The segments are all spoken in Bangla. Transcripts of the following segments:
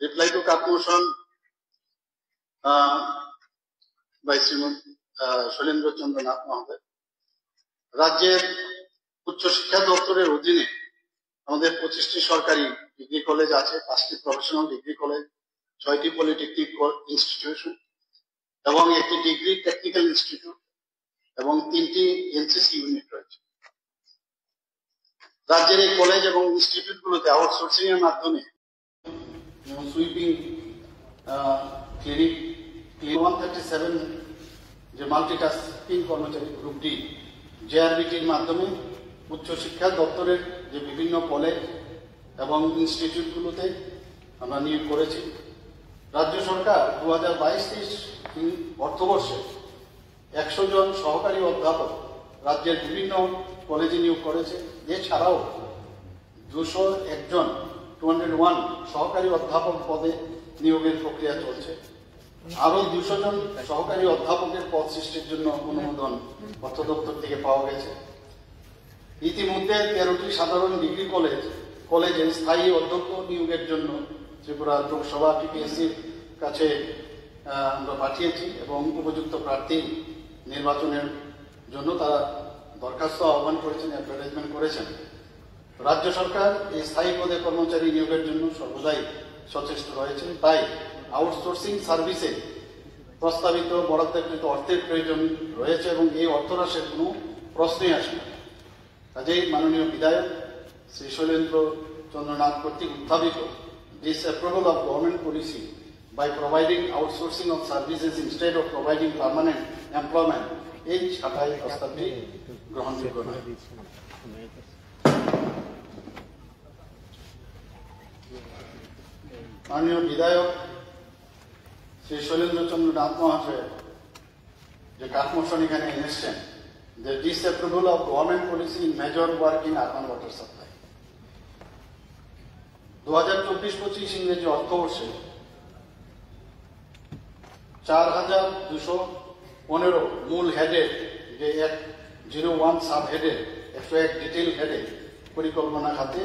reply to CAT motion by Srimad Shailendra Chandra Nath Mahoday. রাজ্যের উচ্চ শিক্ষা দপ্তরের অধীনে আমাদের 25টি সরকারি ডিগ্রি কলেজ আছে, 5টি প্রফেশনাল ডিগ্রি কলেজ, 6টি পলিটেকনিক ইনস্টিটিউশন এবং একটি ডিগ্রি টেকনিক্যাল ইনস্টিটিউট এবং 3টি এনসিসি ইউনিট রয়েছে। রাজ্যের এই কলেজ এবং ইনস্টিটিউটগুলোতে আউটসোর্সিং এর মাধ্যমে সুইপিং ক্লিনিক 137 যে মাল্টিটাস্কিং কর্মচারী গ্রুপ ডি জেআরবিটির মাধ্যমে উচ্চশিক্ষা দপ্তরের যে বিভিন্ন কলেজ এবং ইনস্টিটিউটগুলোতে আমরা নিয়োগ করেছি। রাজ্য সরকার 2022-23 অর্থবর্ষে 100 জন সহকারী অধ্যাপক রাজ্যের বিভিন্ন কলেজে নিয়োগ করেছে। এছাড়াও 201 জন 201 সহকারী অধ্যাপক পদে নিয়োগের প্রক্রিয়া চলছে। আরো 200 জন সহকারী অধ্যাপকের পদ সৃষ্টির জন্য অনুমোদন অর্থ দপ্তর থেকে পাওয়া গেছে। ইতিমধ্যে 13টি সাধারণ ডিগ্রি কলেজে স্থায়ী অধ্যক্ষ নিয়োগের জন্য ত্রিপুরা লোকসভা টিপিএসসির কাছে আমরা পাঠিয়েছি এবং উপযুক্ত প্রার্থী নির্বাচনের জন্য তারা দরখাস্ত আহ্বান করেছেন, অ্যাডভার্টাইজমেন্ট করেছেন। রাজ্য সরকার এই স্থায়ী পদে কর্মচারী নিয়োগের জন্য সর্বদাই সচেষ্ট রয়েছে। তাই আউটসোর্সিং সার্ভিসে প্রস্তাবিত বরাদ্দকৃত অর্থের প্রয়োজন রয়েছে এবং এই অর্থরাশের কোনো প্রশ্নই আসে না। কাজেই মাননীয় বিধায়ক শ্রী শৈলেন্দ্র চন্দ্রনাথ কর্তৃক উত্থাপিত disapproval of government policy by providing outsourcing of services instead of providing permanent employment এই ছাঁটাই প্রস্তাবটি গ্রহণযোগ্য নয়। মাননীয় বিধায়ক শ্রী শৈলেন্দ্র চন্দ্র নাথ মহাশয় যে কাট মোশন এখানে এনেছেন, the disapproval of government policy in major work in urban water supply 2024-25 ইংরেজি অর্থবর্ষে 4215 মূল হেডের যে 101 সাব হেডের 101 ডিটেইল হেডে পরিকল্পনা খাতে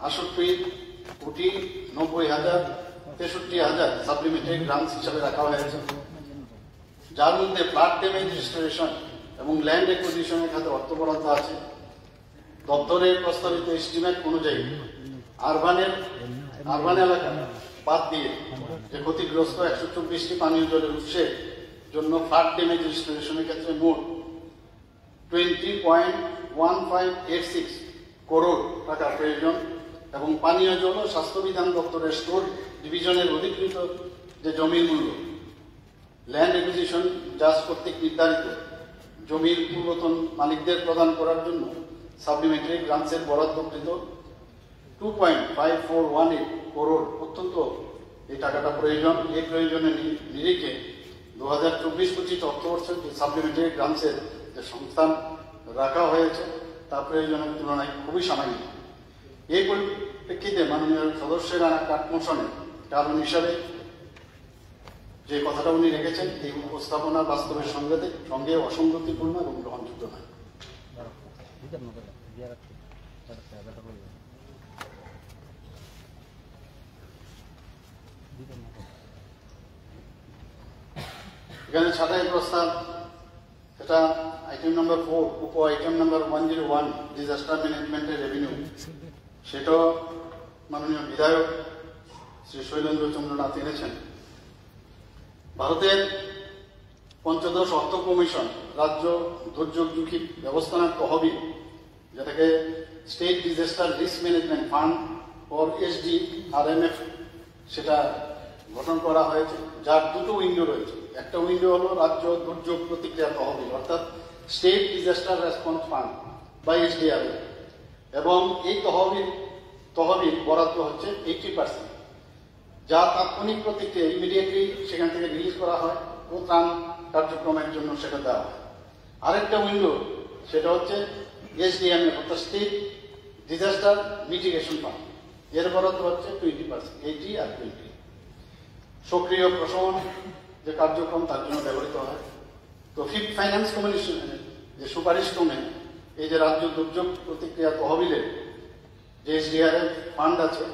68,90,63,000 সাপ্লিমেন্টারি গ্রান্টস হিসাবে রাখা হয়েছে, যার মধ্যে ফ্লাড ড্যামেজ রিস্টোরেশন এবং ল্যান্ড অ্যাকুইজিশনের খাতে অর্থ বরাদ্দ আছে। দপ্তরের প্রস্তাবিত এস্টিমেট অনুযায়ী আরবান এলাকা বাদ দিয়ে যে ক্ষতিগ্রস্ত 124টি পানীয় জলের উৎসের জন্য ফ্লাড ড্যামেজ রিস্টোরেশনের ক্ষেত্রে মোট 20.1586 করোড় টাকা প্রয়োজন এবং পানীয় জল ও স্বাস্থ্যবিধান দপ্তরের স্টোর ডিভিশনের অধিকৃত যে জমির মূল্য ল্যান্ড অ্যাকুইজিশন জাজ কর্তৃক নির্ধারিত জমির পূর্বতন মালিকদের প্রদান করার জন্য সাপ্লিমেন্টারি গ্রান্টসের বরাদ্দকৃত 2.5418 করোড় অত্যন্ত এই টাকাটা প্রয়োজন। এই প্রয়োজনের নিরিখে 2024-25 অর্থবর্ষের যে সাপ্লিমেন্টারি গ্রান্টসের যে সংস্থান রাখা হয়েছে তা প্রয়োজনের তুলনায় খুবই সামান্য। এই পরিপ্রেক্ষিতে মাননীয় সদস্যেরা কাট মোশনে কারণ হিসাবে যে কথাটা উনি রেখেছেন এই উপস্থাপনা বাস্তবের সঙ্গে অসঙ্গতিপূর্ণ এবং গ্রহণযোগ্য নয়। এখানে ছাঁটাই প্রস্তাব এটা আইটেম নাম্বার 4 উপ আইটেম নাম্বার 101 ডিজাস্টার ম্যানেজমেন্টের রেভিনিউ, সেটাও মাননীয় বিধায়ক শ্রী শৈলেন্দ্র চন্দ্রনাথ এনেছেন। ভারতের পঞ্চদশ অর্থ কমিশন রাজ্য দুর্যোগ ঝুঁকি ব্যবস্থাপনা তহবিল, যেটাকে state disaster risk management fund for SDRMF, সেটা গঠন করা হয়েছে, যার দুটো উইন্ডো রয়েছে। একটা উইন্ডো হলো রাজ্য দুর্যোগ প্রতিক্রিয়া তহবিল অর্থাৎ স্টেট ডিজাস্টার রেসপন্স ফান্ড বা SDRMF, এবং এই তহবিল বরাদ্দ হচ্ছে 80%, যা তাৎক্ষণিক প্রতিক্রিয়া ইমিডিয়েটলি সেখান থেকে রিলিজ করা হয় ও ত্রাণ কার্যক্রমের জন্য সেটা দেওয়া হয়। আরেকটা উইন্ডো সেটা হচ্ছে SDMF অর্থাৎ স্টেট ডিজাস্টার মিটিগেশন ফান্ড, এর বরাদ্দ হচ্ছে 20%, 80 আর 20। সক্রিয় প্রশমন যে কার্যক্রম তার জন্য ব্যবহৃত হয়। তো ফিফথ ফাইন্যান্স কমিশনের যে সুপারিশ ক্রমে এই যে রাজ্য দুর্যোগ প্রতিক্রিয়া তহবিলের যে SDRF ফান্ড আছে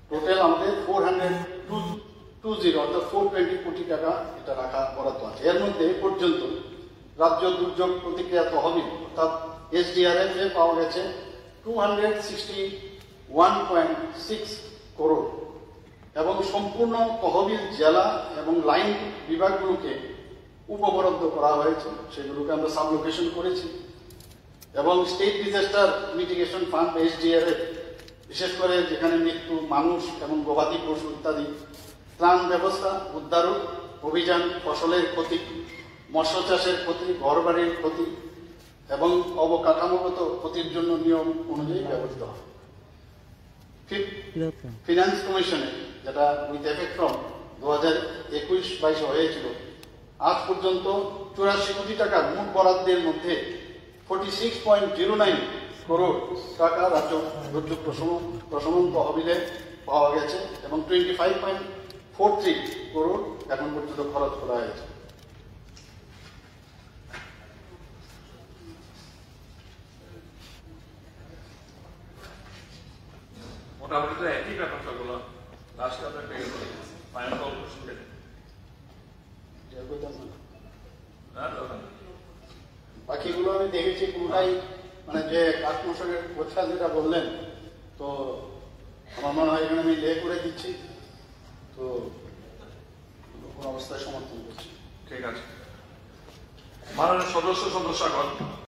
টোটাল আমাদের 420 অর্থাৎ 420 কোটি টাকা এটা রাখা বরাদ্দ আছে। এর মধ্যে এ পর্যন্ত রাজ্য দুর্যোগ প্রতিক্রিয়া তহবিল অর্থাৎ SDRF এ পাওয়া গেছে 261.6 করোড় এবং সম্পূর্ণ তহবিল জেলা এবং লাইন বিভাগগুলোকে উপবরাদ্দ করা হয়েছে, সেগুলোকে আমরা সাবলোকেশন করেছি। এবং state disaster mitigation fund SDRF বিশেষ করে যেখানে মৃত্যু মানুষ এবং গবাদি পশু ইত্যাদি, ত্রাণ ব্যবস্থা, উদ্ধার অভিযান, ফসলের ক্ষতি, মৎস্য চাষের ক্ষতি, ঘরবাড়ির ক্ষতি এবং অবকাঠামোগত ক্ষতির জন্য নিয়ম অনুযায়ী ব্যবহৃত হয়। ফিনান্স কমিশনে যেটা উইথ এফেক্ট ফ্রম 2021-22 হয়েছিল, আজ পর্যন্ত 84 কোটি টাকার মোট বরাদ্দের মধ্যে 46.09 করোড় টাকা রাজ্য দুর্যোগ প্রশমন তহবিলে পাওয়া গেছে এবং 25.43 করোড় এখন পর্যন্ত খরচ করা হয়েছে। মোটামুটি তো একই ব্যাপার সবগুলো লাস্ট আপনার ফাইনাল কলকাশন বাকিগুলো আমি দেখেছি পুরোটাই মানে যে কাঠমোশনের কথা যেটা বললেন, তো আমার মনে হয় এখানে আমি লে করে দিচ্ছি, তো কোন অবস্থায় সমর্থন করছি। ঠিক আছে, মাননীয় সদস্য সদস্যগণ।